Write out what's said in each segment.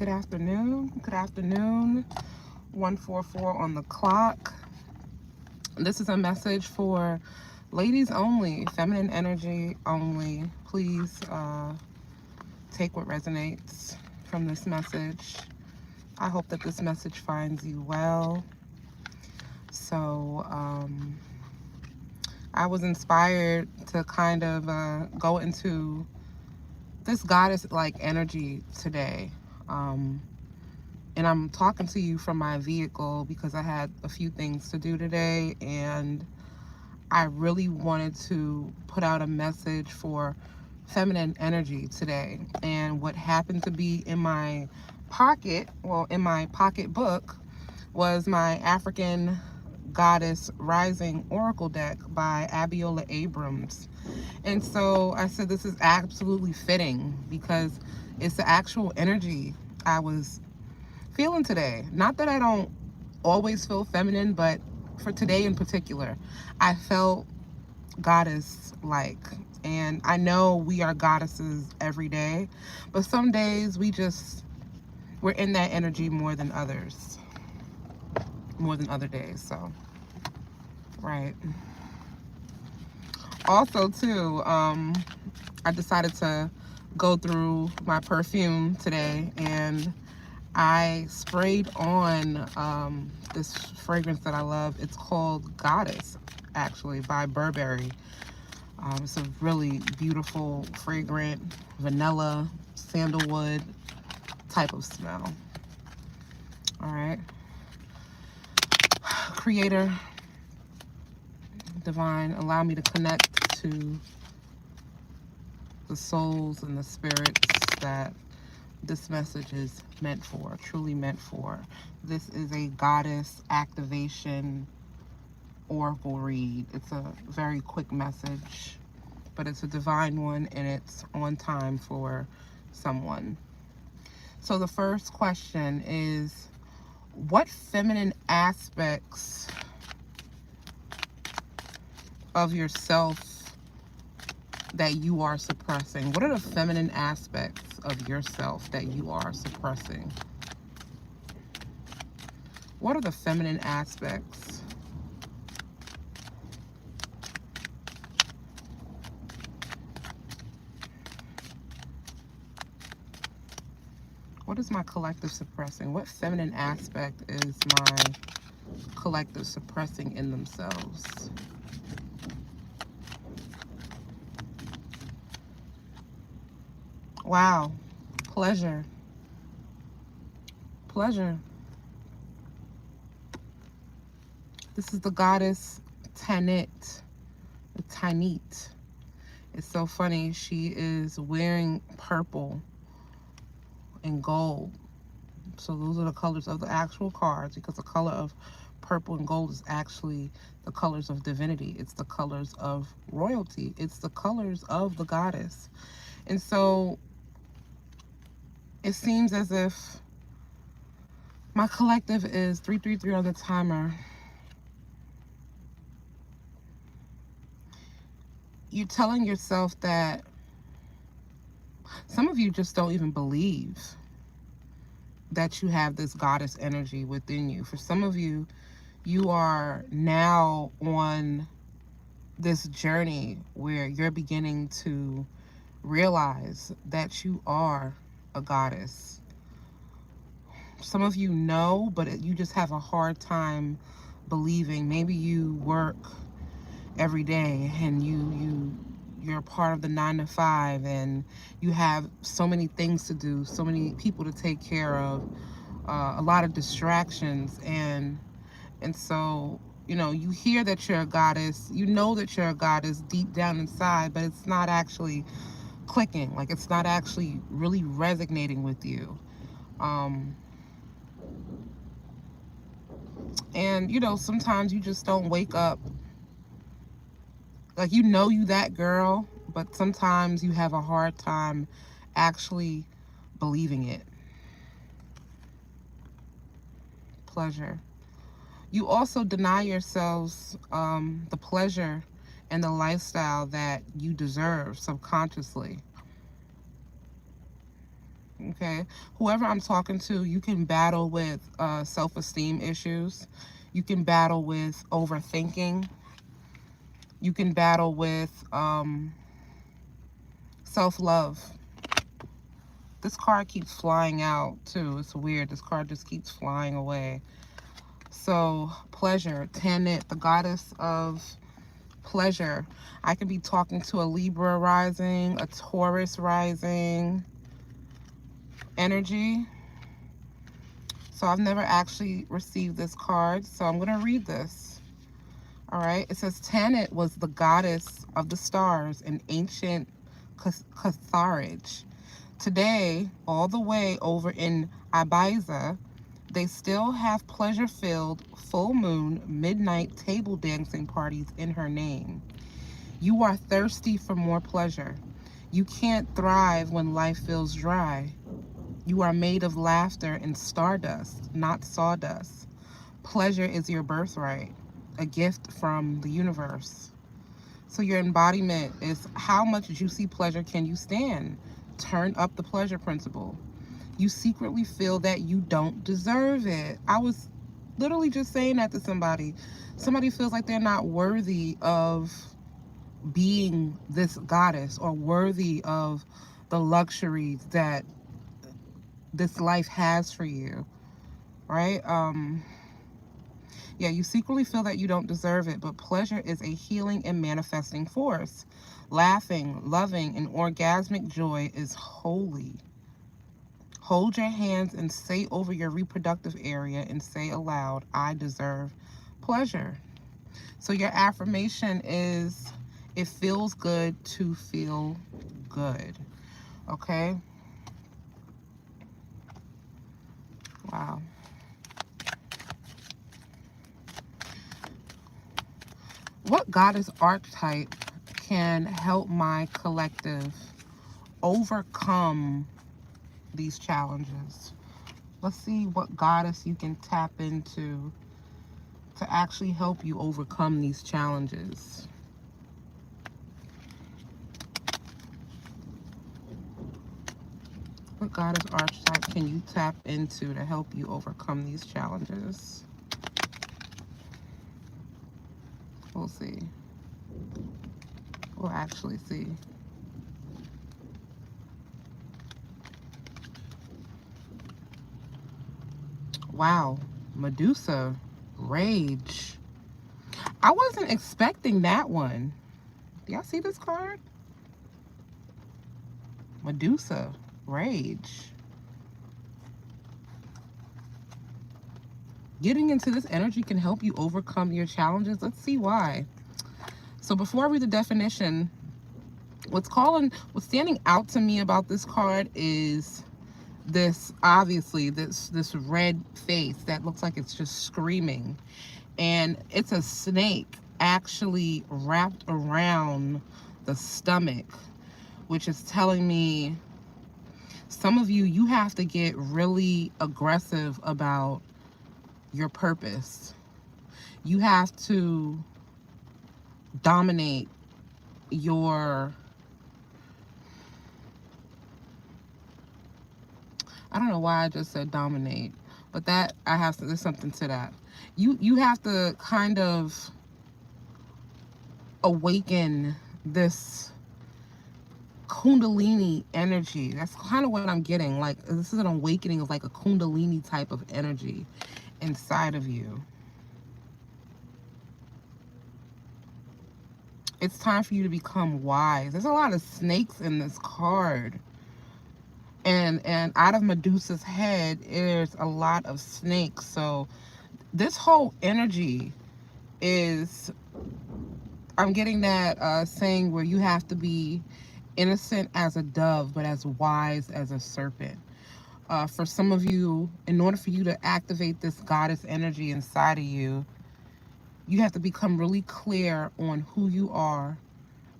Good afternoon. Good afternoon. 1:44 on the clock. This is a message for ladies only, feminine energy only. Please take what resonates from this message. I hope that this message finds you well. So, I was inspired to kind of go into this goddess-like energy today. And I'm talking to you from my vehicle because I had a few things to do today, and I really wanted to put out a message for feminine energy today. And what happened to be in my pocket, well, in my pocketbook, was my African Goddess Rising Oracle deck by Abiola Abrams. And so I said this is absolutely fitting because it's the actual energy I was feeling today. Not that I don't always feel feminine, but for today in particular, I felt goddess like. And I know we are goddesses every day, but some days we're in that energy more than others, more than other days. So, right. Also, too, I decided to go through my perfume today, and I sprayed on this fragrance that I love. It's called Goddess, actually, by Burberry. It's a really beautiful, fragrant, vanilla, sandalwood type of smell. All right. Creator, divine, allow me to connect to the souls and the spirits that this message is meant for, truly meant for. This is a goddess activation oracle read. It's a very quick message, but it's a divine one, and it's on time for someone. So the first question is, what feminine aspects of yourself that you are suppressing? What are the feminine aspects of yourself that you are suppressing? What are the feminine aspects? What is my collective suppressing? What feminine aspect is my collective suppressing in themselves? Wow. Pleasure. Pleasure. This is the goddess Tanit. Tanit. It's so funny. She is wearing purple and gold. So those are the colors of the actual cards, because the color of purple and gold is actually the colors of divinity. It's the colors of royalty. It's the colors of the goddess. And so it seems as if my collective is 333 on the timer. You're telling yourself that some of you just don't even believe that you have this goddess energy within you. For some of you, you are now on this journey where you're beginning to realize that you are a goddess. Some of you know, but you just have a hard time believing. Maybe you work every day and you're part of the 9 to 5, and you have so many things to do, so many people to take care of, a lot of distractions, and so you hear that you're a goddess, you know that you're a goddess deep down inside, but it's not actually clicking, like it's not actually really resonating with you. And sometimes you just don't wake up like you that girl, but sometimes you have a hard time actually believing it. Pleasure. You also deny yourselves the pleasure and the lifestyle that you deserve subconsciously. Okay, whoever I'm talking to, you can battle with self-esteem issues, you can battle with overthinking, you can battle with self-love. This card keeps flying out too. It's weird. This card just keeps flying away. So pleasure, Tanit, the goddess of pleasure. I could be talking to a Libra rising, a Taurus rising energy. So I've never actually received this card, so I'm going to read this. All right. It says Tanit was the goddess of the stars in ancient Carthage. Today, all the way over in Ibiza, they still have pleasure-filled full moon midnight table dancing parties in her name. You are thirsty for more pleasure. You can't thrive when life feels dry. You are made of laughter and stardust, not sawdust. Pleasure is your birthright, a gift from the universe. So your embodiment is how much juicy pleasure can you stand? Turn up the pleasure principle. You secretly feel that you don't deserve it. I was literally just saying that to somebody. Somebody feels like they're not worthy of being this goddess or worthy of the luxuries that this life has for you, right? Yeah, you secretly feel that you don't deserve it, but pleasure is a healing and manifesting force. Laughing, loving, and orgasmic joy is holy. Hold your hands and say over your reproductive area and say aloud, I deserve pleasure. So your affirmation is, it feels good to feel good. Okay? Wow. What goddess archetype can help my collective overcome these challenges? Let's see what goddess you can tap into to actually help you overcome these challenges. What goddess archetype can you tap into to help you overcome these challenges? We'll see. We'll actually see. Wow. Medusa. Rage. I wasn't expecting that one. Do y'all see this card? Medusa. Rage. Getting into this energy can help you overcome your challenges. Let's see why. So before I read the definition, what's standing out to me about this card is this, obviously, this red face that looks like it's just screaming. And it's a snake actually wrapped around the stomach, which is telling me some of you have to get really aggressive about your purpose. You have to dominate your, I don't know why I just said dominate, but that there's something to that. You have to kind of awaken this Kundalini energy. That's kind of what I'm getting. Like, this is an awakening of like a Kundalini type of energy inside of you. It's time for you to become wise. There's a lot of snakes in this card. And out of Medusa's head, there's a lot of snakes. So this whole energy is, I'm getting that saying where you have to be innocent as a dove, but as wise as a serpent. For some of you, in order for you to activate this goddess energy inside of you, you have to become really clear on who you are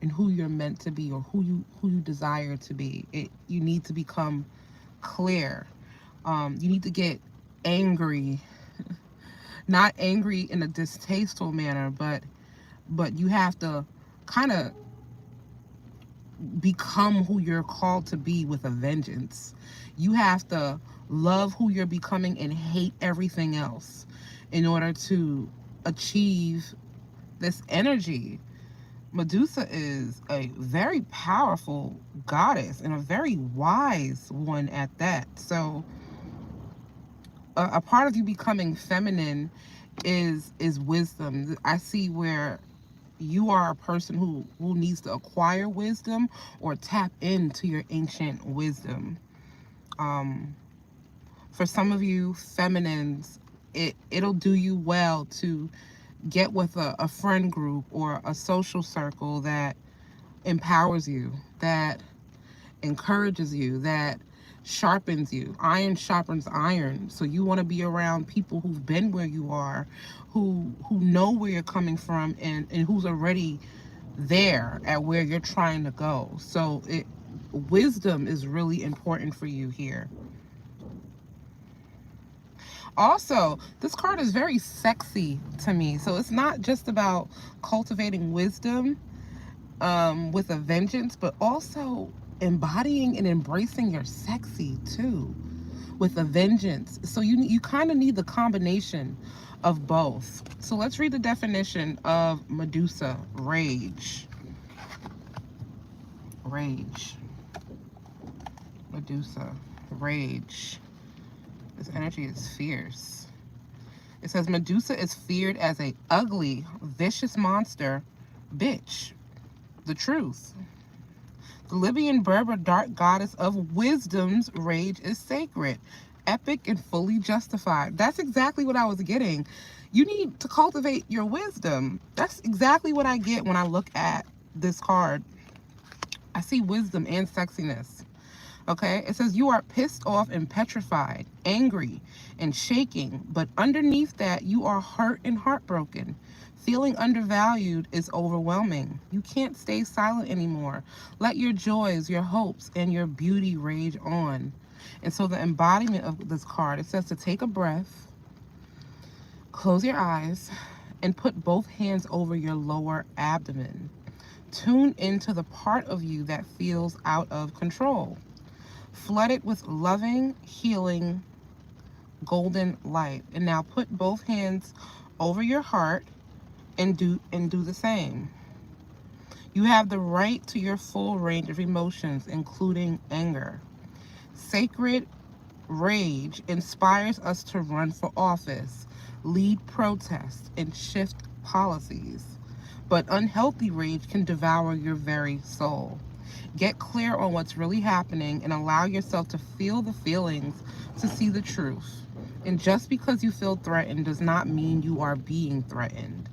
and who you're meant to be, or who you desire to be. You need to become clear. You need to get angry, not angry in a distasteful manner, but you have to kind of become who you're called to be with a vengeance. You have to love who you're becoming and hate everything else in order to achieve this energy. Medusa is a very powerful goddess and a very wise one at that. So a part of you becoming feminine is wisdom. I see where you are a person who needs to acquire wisdom or tap into your ancient wisdom. Um, for some of you feminines, it'll do you well to get with a friend group or a social circle that empowers you, that encourages you, that sharpens you. Iron sharpens iron. So you want to be around people who've been where you are, who know where you're coming from, and who's already there at where you're trying to go. So wisdom is really important for you here. Also, this card is very sexy to me. So it's not just about cultivating wisdom with a vengeance, but also embodying and embracing your sexy too with a vengeance. So you kind of need the combination of both. So let's read the definition of Medusa. Rage. Rage. Medusa. Rage. This energy is fierce. It says Medusa is feared as a ugly, vicious monster bitch. The truth. The Libyan Berber dark goddess of wisdom's rage is sacred, epic, and fully justified. That's exactly what I was getting. You need to cultivate your wisdom. That's exactly what I get when I look at this card. I see wisdom and sexiness. Okay, it says you are pissed off and petrified, angry and shaking, but underneath that you are hurt and heartbroken. Feeling undervalued is overwhelming. You can't stay silent anymore. Let your joys, your hopes, and your beauty rage on. And so the embodiment of this card, it says to take a breath, close your eyes, and put both hands over your lower abdomen. Tune into the part of you that feels out of control. Flood it with loving, healing, golden light. And now put both hands over your heart and do the same. You have the right to your full range of emotions, including anger. Sacred rage inspires us to run for office, lead protests, and shift policies. But unhealthy rage can devour your very soul. Get clear on what's really happening and allow yourself to feel the feelings to see the truth. And just because you feel threatened does not mean you are being threatened.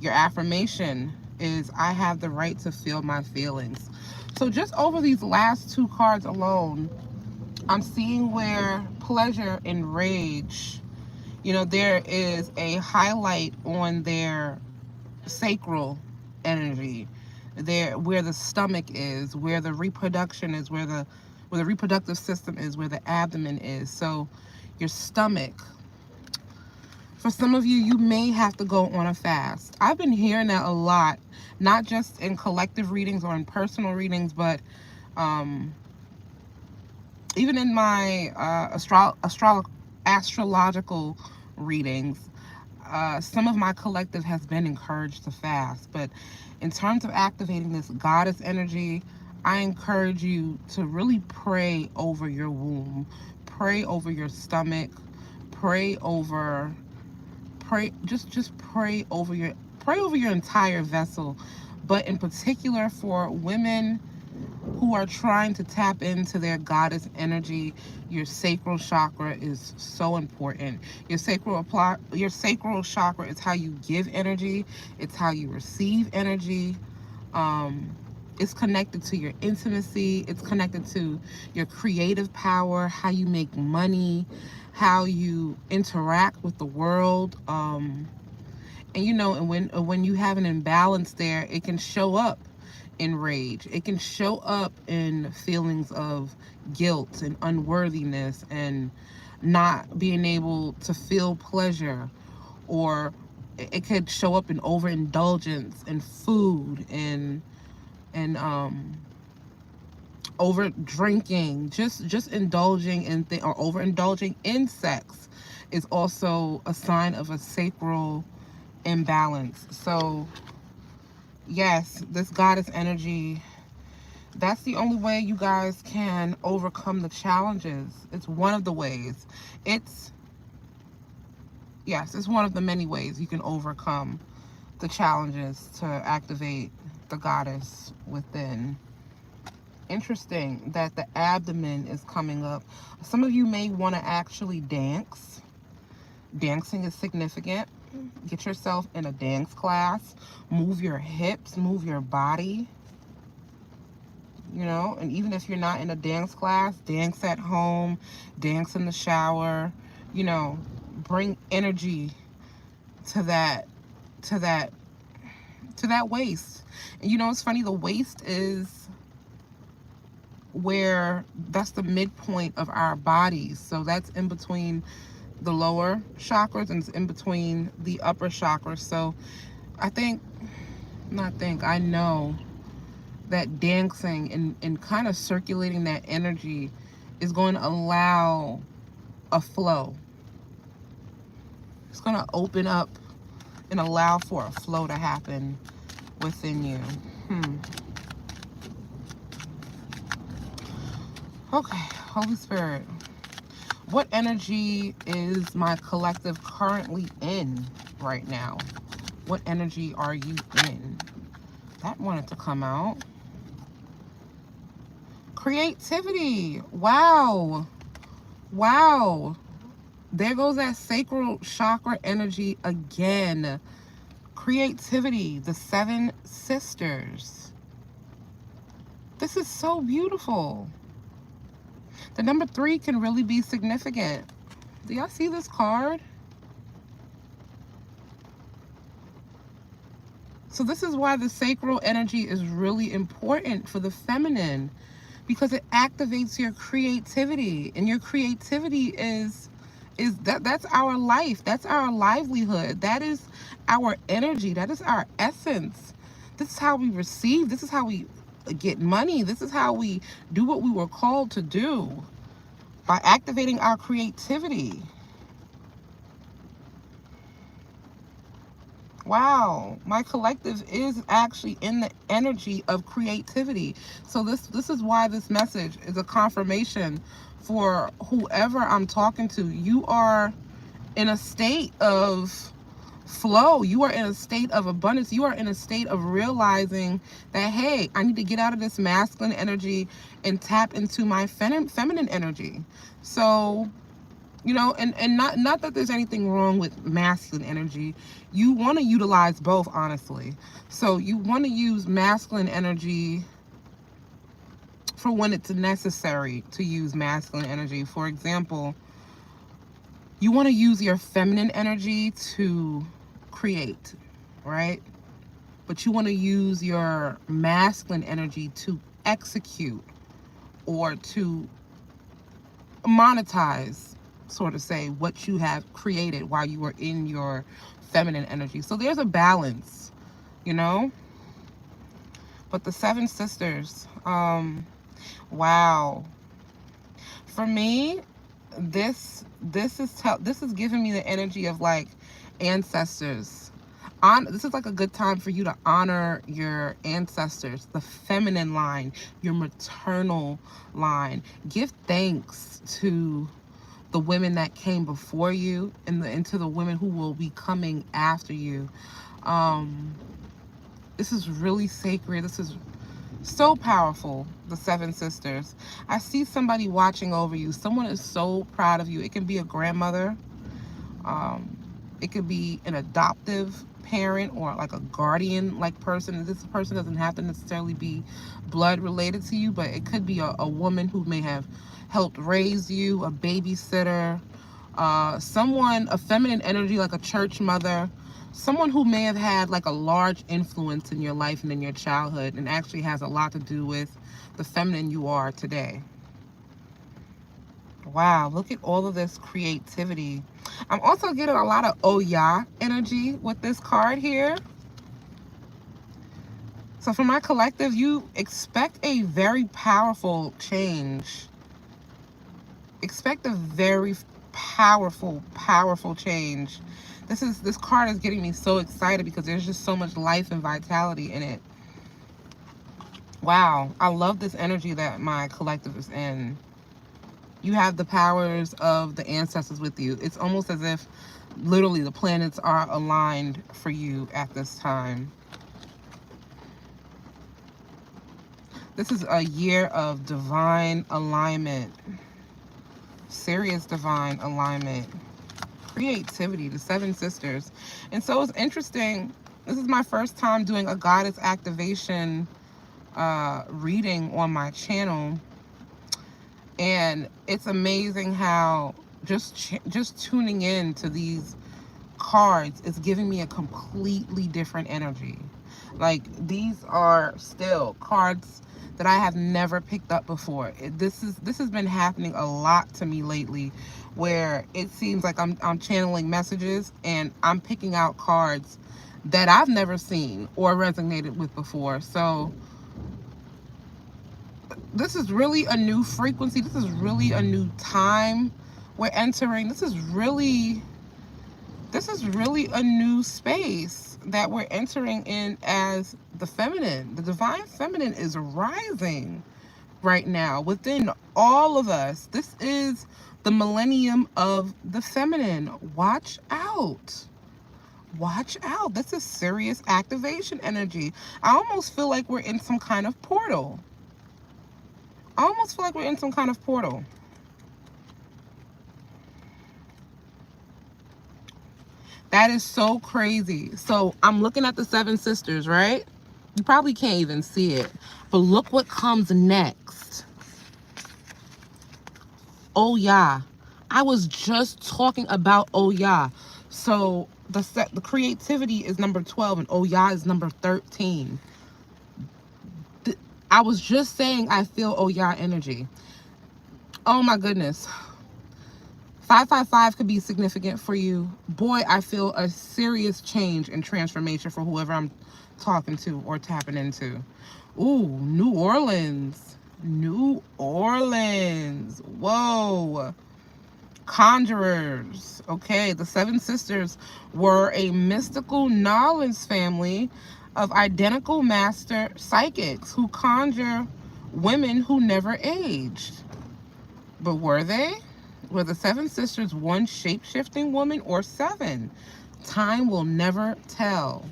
Your affirmation is, I have the right to feel my feelings. So just over these last two cards alone, I'm seeing where pleasure and rage, there is a highlight on their sacral energy, there where the stomach is, where the reproduction is, where the reproductive system is, where the abdomen is. So your stomach. For some of you, you may have to go on a fast. I've been hearing that a lot, not just in collective readings or in personal readings, but even in my astrological readings. Some of my collective has been encouraged to fast, but in terms of activating this goddess energy, I encourage you to really pray over your womb, pray over your stomach, pray over, just pray over your entire vessel, but in particular for women who are trying to tap into their goddess energy. Your sacral chakra is so important. Your sacral chakra is how you give energy. It's how you receive energy. It's connected to your intimacy. It's connected to your creative power, how you make money, how you interact with the world. And when you have an imbalance there, it can show up in rage. It can show up in feelings of guilt and unworthiness and not being able to feel pleasure, or it could show up in overindulgence in food and over drinking, just indulging in or overindulging in sex is also a sign of a sacral imbalance. So yes, this goddess energy, that's the only way you guys can overcome the challenges. It's one of the ways. Yes, it's one of the many ways you can overcome the challenges to activate the goddess within. Interesting that the abdomen is coming up. Some of you may want to actually dance. Dancing is significant. Get yourself in a dance class. Move your hips, move your body. You know, and even if you're not in a dance class, dance at home, dance in the shower, you know, bring energy to that to that to that waist. And you know, it's funny, the waist is where that's the midpoint of our bodies. So that's in between the lower chakras and it's in between the upper chakras. So I know that dancing and kind of circulating that energy is going to allow a flow. It's going to open up and allow for a flow to happen within you. Okay, Holy Spirit, what energy is my collective currently in right now? What energy are you in? That wanted to come out. Creativity. Wow. Wow. There goes that sacral chakra energy again. Creativity. The 7 sisters. This is so beautiful. The number 3 can really be significant. Do y'all see this card? So this is why the sacral energy is really important for the feminine, because it activates your creativity, and your creativity that's our life. That's our livelihood. That is our energy. That is our essence. This is how we receive. This is how we get money. This is how we do what we were called to do, by activating our creativity. Wow, my collective is actually in the energy of creativity. So this is why this message is a confirmation for whoever I'm talking to. You are in a state of flow. You are in a state of abundance. You are in a state of realizing that, hey, I need to get out of this masculine energy and tap into my feminine energy. So, you know, and not that there's anything wrong with masculine energy. You want to utilize both, honestly. So you want to use masculine energy for when it's necessary to use masculine energy. For example, you want to use your feminine energy to create, right? But you want to use your masculine energy to execute or to monetize, sort of say, what you have created while you were in your feminine energy. So there's a balance, you know? But the 7 sisters, wow. For me, this is giving me the energy of like ancestors. This is like a good time for you to honor your ancestors, the feminine line, your maternal line. Give thanks to the women that came before you and to the women who will be coming after you. This is really sacred. This is so powerful, the 7 sisters. I see somebody watching over you. Someone is so proud of you. It can be a grandmother. It could be an adoptive parent or like a guardian like person. This person doesn't have to necessarily be blood related to you, but it could be a woman who may have helped raise you, a babysitter, someone, a feminine energy like a church mother, someone who may have had like a large influence in your life and in your childhood, and actually has a lot to do with the feminine you are today. Wow, look at all of this creativity. I'm also getting a lot of Oya energy with this card here. So for my collective, you expect a very powerful change. Expect a very powerful change. This card is getting me so excited because there's just so much life and vitality in it. Wow, I love this energy that my collective is in. You have the powers of the ancestors with you. It's almost as if literally the planets are aligned for you at this time. This is a year of divine alignment. Serious divine alignment. Creativity, the seven sisters. And so it's interesting. This is my first time doing a goddess activation reading on my channel. And it's amazing how just tuning in to these cards is giving me a completely different energy. Like, these are still cards that I have never picked up before. This has been happening a lot to me lately, where it seems like I'm channeling messages and I'm picking out cards that I've never seen or resonated with before. So this is really a new frequency. This is really a new time we're entering. This is really a new space that we're entering in as the feminine. The divine feminine is rising right now within all of us. This is the millennium of the feminine. Watch out. Watch out. This is serious activation energy. I almost feel like we're in some kind of portal. That is so crazy. So I'm looking at the seven sisters, right? You probably can't even see it, but look what comes next. Oh yeah. I was just talking about oh yeah. So the creativity is number 12 and oh yeah is number 13. I was just saying I feel oh yeah energy. Oh my goodness. 555 could be significant for you. Boy, I feel a serious change and transformation for whoever I'm talking to or tapping into. Ooh, New Orleans. New Orleans. Whoa. Conjurers. Okay, the seven sisters were a mystical knowledge family of identical master psychics who conjure women who never aged. But were they? Were the seven sisters one shape-shifting woman or seven? Time will never tell.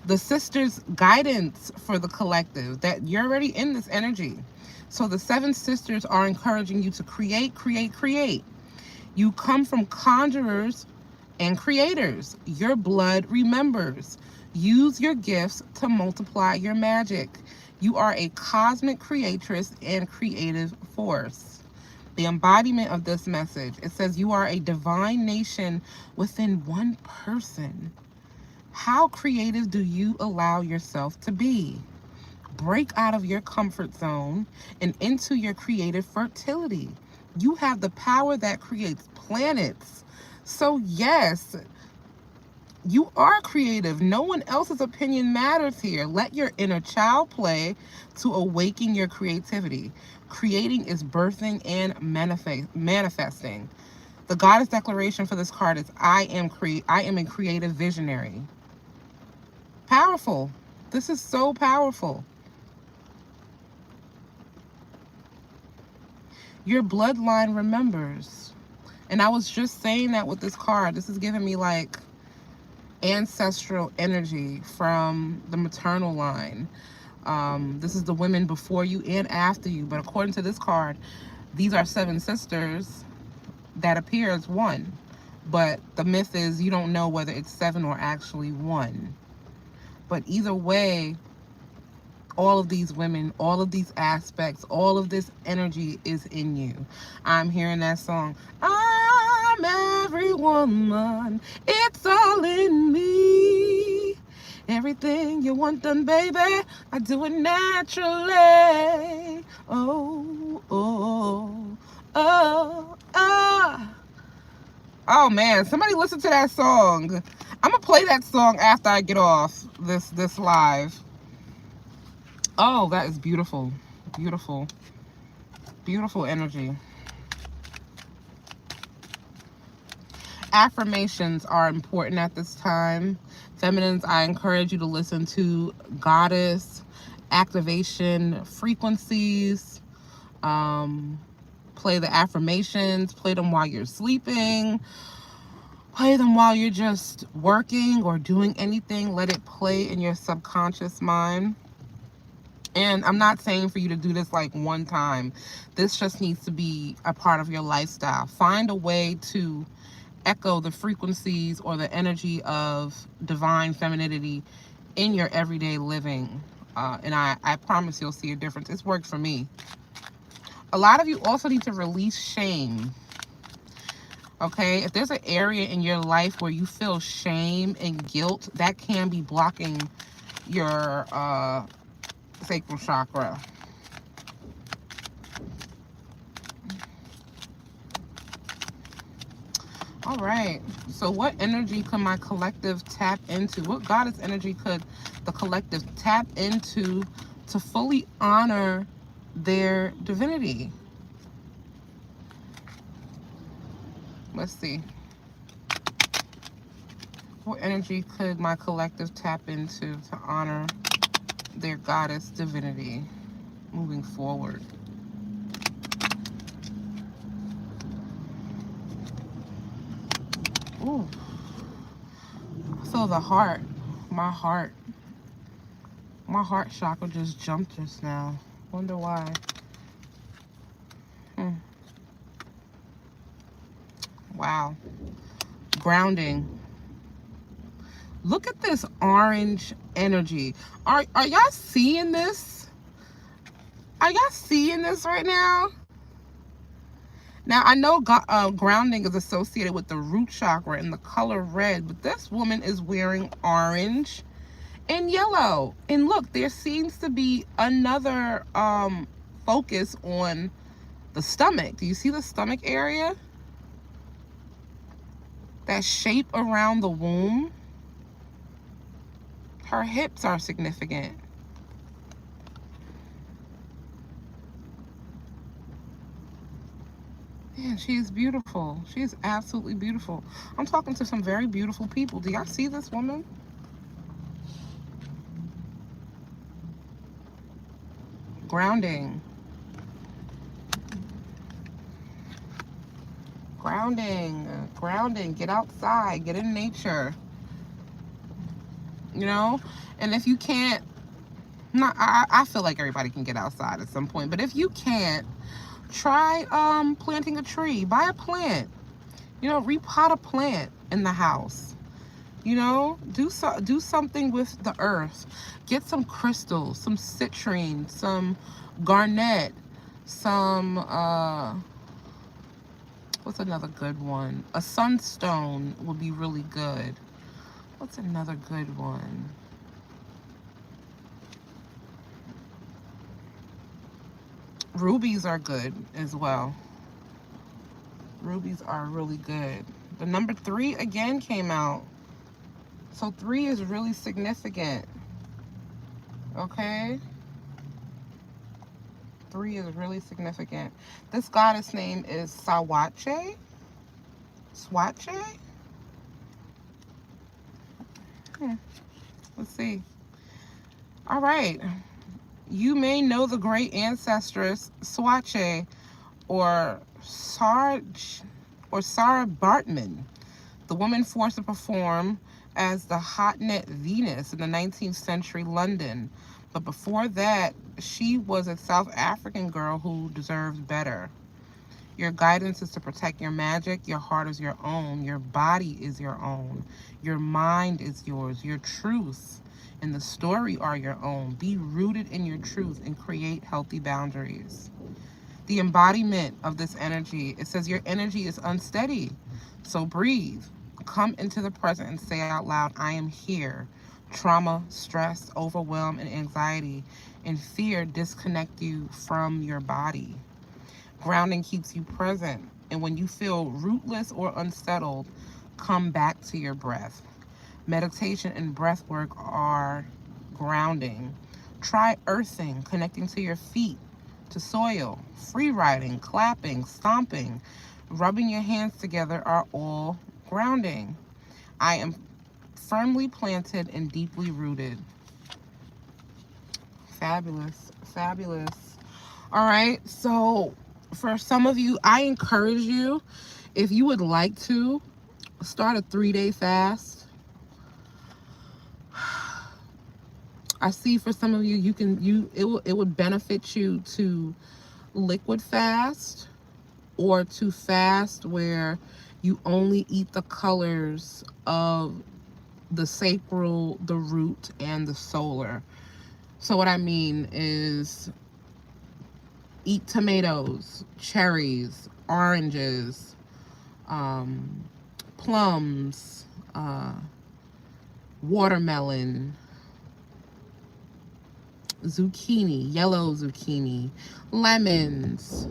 The sisters' guidance for the collective, that you're already in this energy. So the seven sisters are encouraging you to create, create, create. You come from conjurers and creators. Your blood remembers. Use your gifts to multiply your magic. You are a cosmic creatress and creative force. The embodiment of this message, it says you are a divine nation within one person. How creative do you allow yourself to be? Break out of your comfort zone and into your creative fertility. You have the power that creates planets. So yes, you are creative. No one else's opinion matters here. Let your inner child play to awaken your creativity. Creating is birthing and manifesting. The goddess declaration for this card is I am a creative visionary. Powerful. This is so powerful. Your bloodline remembers. And I was just saying that with this card. This is giving me like ancestral energy from the maternal line. This is the women before you and after you. But according to this card, these are seven sisters that appear as one. But the myth is you don't know whether it's seven or actually one. But either way, all of these women, all of these aspects, all of this energy is in you. I'm hearing that song. I'm every woman. It's all in me. Everything you want done, baby, I do it naturally. Oh, oh, oh, oh. Oh man, somebody listen to that song. I'm gonna play that song after I get off this live. Oh, that is beautiful. Beautiful. Beautiful energy. Affirmations are important at this time. Feminines, I encourage you to listen to goddess activation frequencies. Um, Play the affirmations, play them while you're sleeping, play them while you're just working or doing anything. Let it play in your subconscious mind. And I'm not saying for you to do this like one time. This just needs to be a part of your lifestyle. Find a way to echo the frequencies or the energy of divine femininity in your everyday living. And I promise you'll see a difference. It's worked for me. A lot of you also need to release shame. Okay, if there's an area in your life where you feel shame and guilt, that can be blocking your sacral chakra. All right, so what energy could my collective tap into? What goddess energy could the collective tap into to fully honor their divinity? Let's see. What energy could my collective tap into to honor their goddess divinity moving forward? Ooh, so the heart, my heart, my heart chakra just jumped just now. Wonder why. Hmm. Wow. Grounding. Look at this orange energy. Are y'all seeing this? Are y'all seeing this right now? Now, I know grounding is associated with the root chakra and the color red, but this woman is wearing orange and yellow. And look, there seems to be another focus on the stomach. Do you see the stomach area? That shape around the womb. Her hips are significant. Man, she's beautiful. She's absolutely beautiful. I'm talking to some very beautiful people. Do y'all see this woman? Grounding. Grounding. Get outside. Get in nature. You know? And if you can't, not, I feel like everybody can get outside at some point. But if you can't, try planting a tree. Buy a plant. You know, repot a plant in the house. You know, do something with the earth. Get some crystals, some citrine, some garnet, some what's another good one? A sunstone would be really good. What's another good one? Rubies are good as well. Rubies are really good. The number 3 again came out. So 3 is really significant. Okay? 3 is really significant. This goddess name is Sawache. Swache? Let's see. All right. You may know the great ancestress Swache or Sarah Bartman, the woman forced to perform as the hotnet Venus in the 19th century London. But before that, she was a South African girl who deserves better. Your guidance is to protect your magic. Your heart is your own. Your body is your own. Your mind is yours. Your truth and the story are your own. Be rooted in your truth and create healthy boundaries. The embodiment of this energy, it says your energy is unsteady. So breathe. Come into the present and say out loud, I am here. Trauma, stress, overwhelm, and anxiety and fear disconnect you from your body. Grounding keeps you present. And when you feel rootless or unsettled, come back to your breath. Meditation and breath work are grounding. Try earthing, connecting to your feet, to soil. Free riding, clapping, stomping, rubbing your hands together are all grounding. I am firmly planted and deeply rooted. Fabulous, fabulous. All right, so for some of you, I encourage you, if you would like to, start a 3-day fast. I see for some of you, it would benefit you to liquid fast, or to fast where you only eat the colors of the sacral, the root, and the solar. So what I mean is eat tomatoes, cherries, oranges, plums, watermelon, zucchini, yellow zucchini, lemons,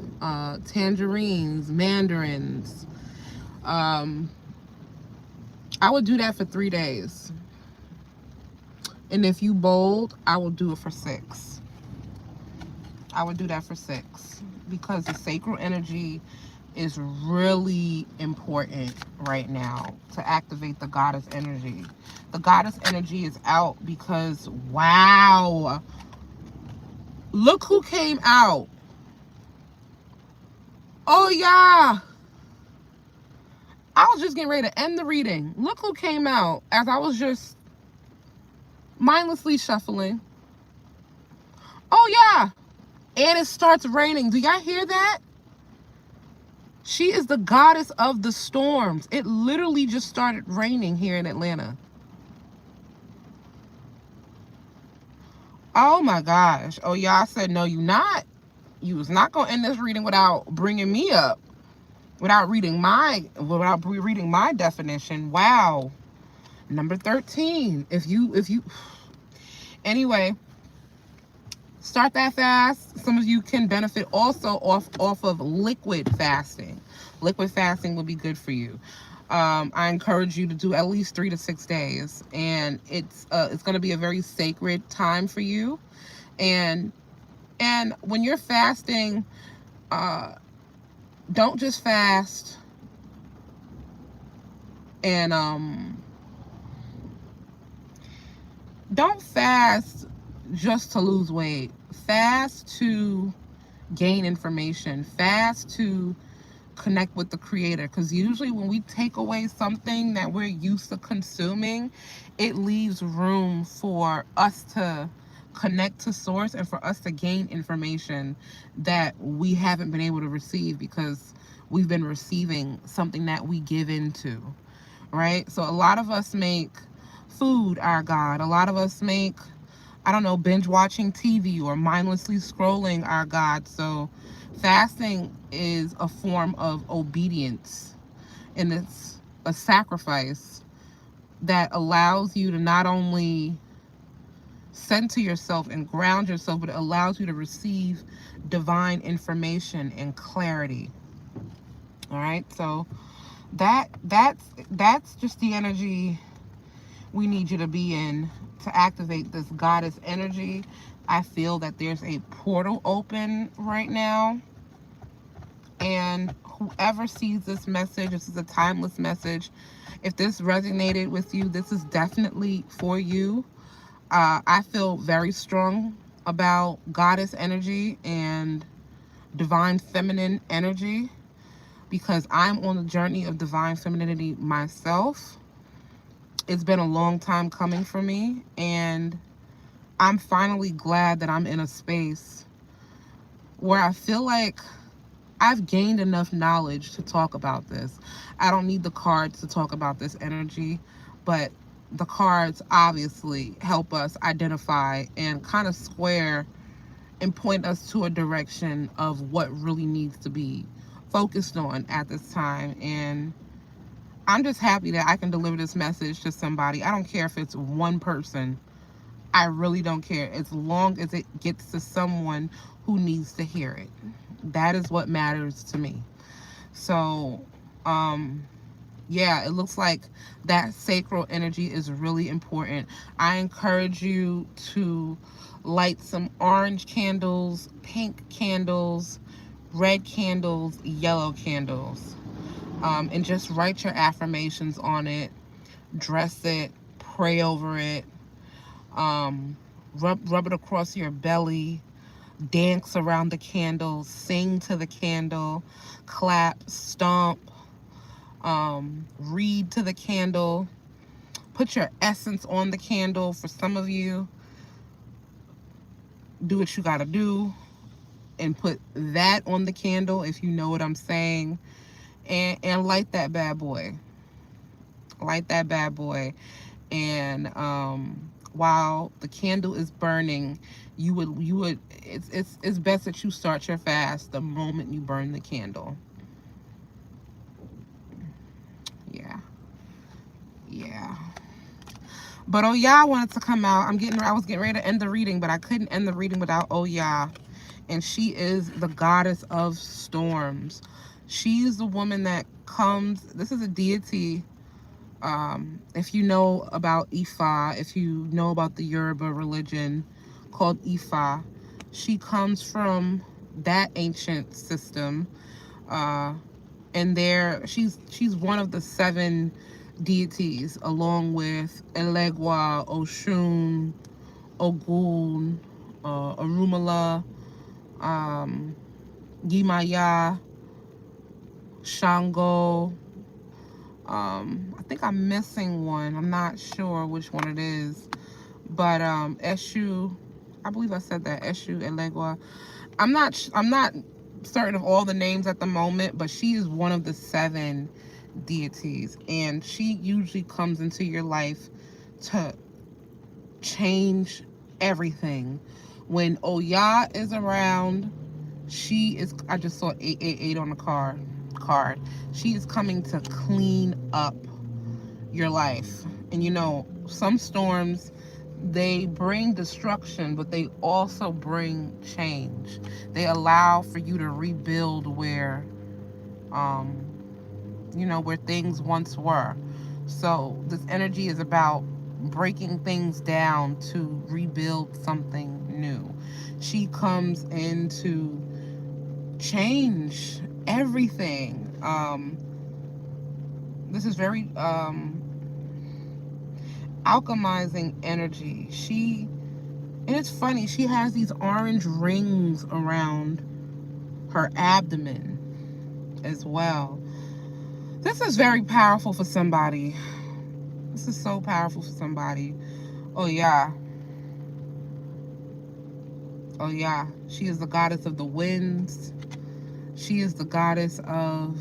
tangerines, mandarins. I would do that for 3 days. And if you bold, I will do it for 6. I would do that for 6 because the sacral energy is really important right now to activate the goddess energy. The goddess energy is out because, wow, look who came out. Oh, yeah. I was just getting ready to end the reading. Look who came out as I was just mindlessly shuffling. Oh, yeah. And it starts raining. Do y'all hear that? She is the goddess of the storms. It literally just started raining here in Atlanta. Oh my gosh. Oh, y'all said, no, you not. You was not going to end this reading without bringing me up. Without reading my definition. Wow. Number 13. If you anyway, start that fast. Some of you can benefit also off of liquid fasting. Liquid fasting will be good for you. I encourage you to do at least 3 to 6 days, and it's going to be a very sacred time for you. And when you're fasting, don't just fast and don't fast just to lose weight. Fast to gain information. Fast to connect with the creator, because usually when we take away something that we're used to consuming, it leaves room for us to connect to source and for us to gain information that we haven't been able to receive because we've been receiving something that we give into, right? So a lot of us make food our god. A lot of us make, I don't know, binge watching TV or mindlessly scrolling our god. So fasting is a form of obedience, and it's a sacrifice that allows you to not only center yourself and ground yourself, but it allows you to receive divine information and clarity. All right, so that's just the energy we need you to be in to activate this goddess energy. I feel that there's a portal open right now, and whoever sees this message, this is a timeless message. If this resonated with you, this is definitely for you. I feel very strong about goddess energy and divine feminine energy because I'm on the journey of divine femininity myself. It's been a long time coming for me, and I'm finally glad that I'm in a space where I feel like I've gained enough knowledge to talk about this. I don't need the cards to talk about this energy, but the cards obviously help us identify and kind of square and point us to a direction of what really needs to be focused on at this time. And I'm just happy that I can deliver this message to somebody. I don't care if it's one person. I really don't care, as long as it gets to someone who needs to hear it. That is what matters to me. So, yeah, it looks like that sacral energy is really important. I encourage you to Light some orange candles, pink candles, red candles, yellow candles. And just write your affirmations on it, dress it, pray over it, rub it across your belly, dance around the candle, sing to the candle, clap, stomp, read to the candle, put your essence on the candle. For some of you, do what you gotta do and put that on the candle, if you know what I'm saying, and light that bad boy. Light that bad boy. And while the candle is burning, it's best that you start your fast the moment you burn the candle. Yeah. Yeah. But oh yeah, I wanted to come out. I was getting ready to end the reading, but I couldn't end the reading without oh yeah. And she is the goddess of storms. She's the woman that comes. This is a deity. If you know about Ifa, if you know about the Yoruba religion called Ifa, she comes from that ancient system. And she's one of the 7 deities, along with Elegua, Oshun, Ogun, Orumala, Yimaya, Shango. I think I'm missing one. I'm not sure which one it is. But Eshu, I believe I said that, Eshu, Elegua. I'm not certain of all the names at the moment, but she is one of the 7 deities, and she usually comes into your life to change everything. When Oya is around, she is, I just saw 888 on the card. She is coming to clean up your life. And you know, some storms, they bring destruction, but they also bring change. They allow for you to rebuild where where things once were. So this energy is about breaking things down to rebuild something new. She comes in to change everything. This is very alchemizing energy. And it's funny, she has these orange rings around her abdomen as well. This is very powerful for somebody. This is so powerful for somebody. Oh yeah. Oh yeah. She is the goddess of the winds. She is the goddess of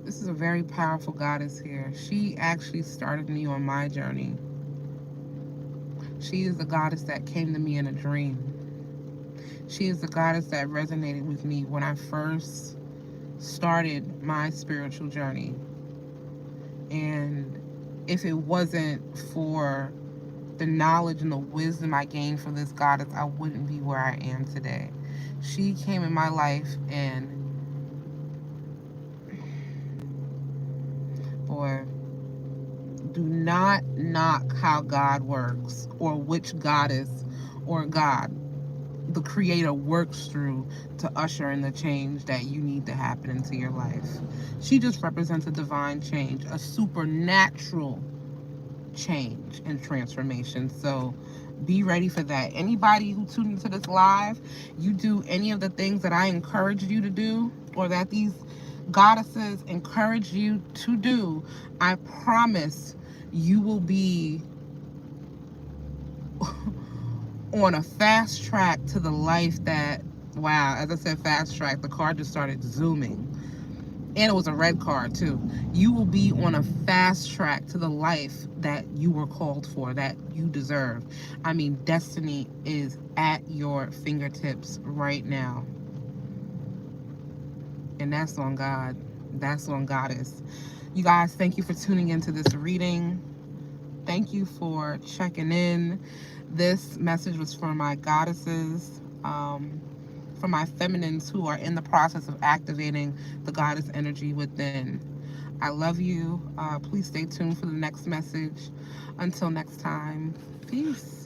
This is a very powerful goddess here. She actually started me on my journey. She is the goddess that came to me in a dream. She is the goddess that resonated with me when I first started my spiritual journey. And if it wasn't for the knowledge and the wisdom I gained from this goddess, I wouldn't be where I am today. She came in my life, and boy, do not knock how God works, or which goddess or God the creator works through to usher in the change that you need to happen into your life. She just represents a divine change, a supernatural change and transformation. So be ready for that. Anybody who tuned into this live, you do any of the things that I encouraged you to do, or that these goddesses encourage you to do, I promise you will be on a fast track to the life that, wow, as I said, fast track, the card just started zooming. And it was a red card too. You will be on a fast track to the life that you were called for, that you deserve. I mean, destiny is at your fingertips right now. And that's on God. That's on Goddess. You guys, thank you for tuning into this reading. Thank you for checking in. This message was for my goddesses. for my feminines who are in the process of activating the goddess energy within. I love you. Please stay tuned for the next message. Until next time, peace.